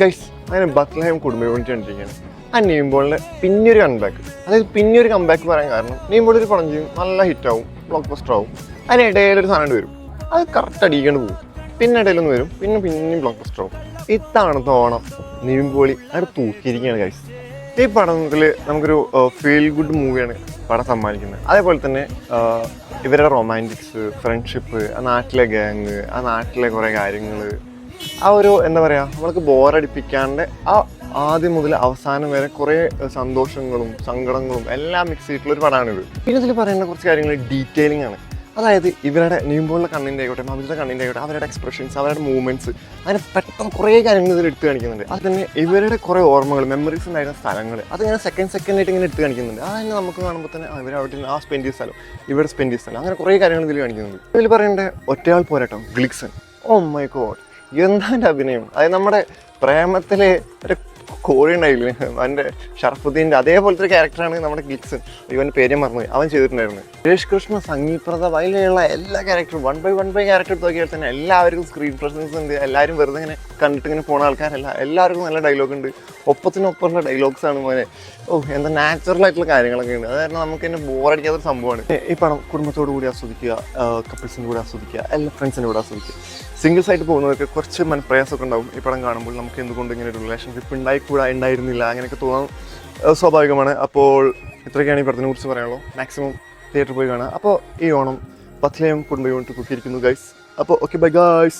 Guys അങ്ങനെ Bethlehem കുടുംബ unit കണ്ടിരിക്കുകയാണ്. ആ നീംബോളിൻ്റെ പിന്നൊരു കംബാക്ക്, അതായത് പിന്നൊരു കംബാക്ക് പറയാൻ കാരണം നീംബോൾ ഒരു പടം ചെയ്യും, നല്ല ഹിറ്റാവും, ബ്ലോക്ക് ബസ്റ്റർ ആവും. അതിനിടയിലൊരു സാധനം വരും, അത് കറക്റ്റ് അടിക്കേണ്ടി പോകും. പിന്നെ ഇടയിലൊന്ന് വരും, പിന്നെയും ബ്ലോക്ക് ബസ്റ്റർ ആവും. ഇത്തവണത്തെ ഓണം നീംബോളി അവിടെ തൂക്കിയിരിക്കുകയാണ് ഗൈസ്. ഈ പടത്തിൽ നമുക്കൊരു ഫീൽ ഗുഡ് മൂവിയാണ് പടം സമ്മാനിക്കുന്നത്. അതേപോലെ തന്നെ ഇവരുടെ റൊമാൻറ്റിക്സ്, ഫ്രണ്ട്ഷിപ്പ്, ആ നാട്ടിലെ ഗ്യാങ്, ആ നാട്ടിലെ കുറേ കാര്യങ്ങൾ, ആ ഒരു എന്താ പറയുക, നമ്മൾക്ക് ബോറടിപ്പിക്കാണ്ട് ആ ആദ്യം മുതൽ അവസാനം വരെ കുറേ സന്തോഷങ്ങളും സങ്കടങ്ങളും എല്ലാം മിക്സ് ചെയ്തിട്ടുള്ളൊരു പടമാണിത്. പിന്നെ ഇതിൽ പറയുന്ന കുറച്ച് കാര്യങ്ങൾ ഡീറ്റെയിലിംഗ് ആണ്. അതായത് ഇവരുടെ നീംബോളിലെ കണ്ണിൻ്റെ ആയിക്കോട്ടെ, മമിതയുടെ കണ്ണിൻ്റെ ആയിക്കോട്ടെ, അവരുടെ എക്സ്പ്രഷൻസ്, അവരുടെ മൂവ്മെൻറ്റ്സ്, അങ്ങനെ പെട്ടെന്ന് കുറേ കാര്യങ്ങൾ ഇതിൽ എടുത്ത് കാണിക്കുന്നുണ്ട്. അത് തന്നെ ഇവരുടെ കുറേ ഓർമ്മകൾ, മെമ്മറീസ് ഉണ്ടായിരുന്ന സ്ഥലങ്ങൾ, അതിങ്ങനെ സെക്കൻഡായിട്ട് ഇങ്ങനെ എടുത്ത് കാണിക്കുന്നുണ്ട്. അത് തന്നെ നമുക്ക് കാണുമ്പോൾ തന്നെ ഇവർ അവിടെ ആ സ്പെൻഡ് ചെയ്ത സ്ഥലം, ഇവിടെ സ്പെൻഡ് ചെയ്ത സ്ഥലം, അങ്ങനെ കുറേ കാര്യങ്ങൾ ഇതിൽ കാണിക്കുന്നുണ്ട്. ഇതിൽ പറയേണ്ട ഒറ്റയാൾ പോരാട്ടം ഗ്ലിക്സൺ, ഓ മൈ ഗോഡ്, എന്താ എൻ്റെ അഭിനയം! അതായത് നമ്മുടെ പ്രേമത്തിലെ ഒരു കോഴി ഉണ്ടായില്ലേ, അവൻ്റെ ഷർഫുദ്ദീൻ്റെ അതേപോലത്തെ ഒരു ക്യാരക്ടറാണ് നമ്മുടെ ഗ്ലിക്സൺ. ഇവൻ്റെ പേര് മറന്നുപോയി, അവൻ ചെയ്തിട്ടുണ്ടായിരുന്നു. സുരേഷ് കൃഷ്ണ, സംഗീത് പ്രതാപ്, അതിലുള്ള എല്ലാ ക്യാരക്ടറും വൺ ബൈ ക്യാരക്ടർ എടുത്ത് നോക്കിയാൽ തന്നെ എല്ലാവർക്കും സ്ക്രീൻ പ്രസൻസ് ഉണ്ട്. എല്ലാവരും വെറുതെ ഇങ്ങനെ കണ്ടിട്ട് ഇങ്ങനെ പോണ ആൾക്കാരല്ല, എല്ലാവർക്കും നല്ല ഡയലോഗ് ഉണ്ട്. ഒപ്പത്തിനൊപ്പമുള്ള ഡയലോഗ്സാണ് മോനെ. എന്താ നാച്ചുറൽ ആയിട്ടുള്ള കാര്യങ്ങളൊക്കെ ഉണ്ട്. അത് കാരണം നമുക്ക് തന്നെ ബോറടിക്കാത്തൊരു സംഭവമാണ്. ഈ പടം കുടുംബത്തോടു കൂടി ആസ്വദിക്കുക, കപ്പിൾസിൻ്റെ കൂടെ ആസ്വദിക്കുക, എല്ലാ ഫ്രണ്ട്സിൻ്റെ കൂടെ ആസ്വദിക്കുക. സിംഗിൾസ് ആയിട്ട് പോകുന്നവർക്ക് കുറച്ച് മനപ്രയാസമൊക്കെ ഉണ്ടാവും ഈ പടം കാണുമ്പോൾ. നമുക്ക് എന്തുകൊണ്ട് ഇങ്ങനെ ഒരു റിലേഷൻഷിപ്പ് ഉണ്ടായിരുന്നില്ല അങ്ങനെയൊക്കെ തോന്നാൻ സ്വാഭാവികമാണ്. അപ്പോൾ ഇത്രയൊക്കെയാണ് ഈ പടത്തിനെ കുറിച്ച് പറയാനുള്ളൂ. മാക്സിമം തിയേറ്ററിൽ പോയി കാണുക. അപ്പോൾ ഈ ഓണം ബത്ലഹേം കുടുംബ യൂണിറ്റ് കുത്തിയിരിക്കുന്നു ഗൈസ്. അപ്പോൾ ഓക്കെ, ബൈ ഗൈസ്.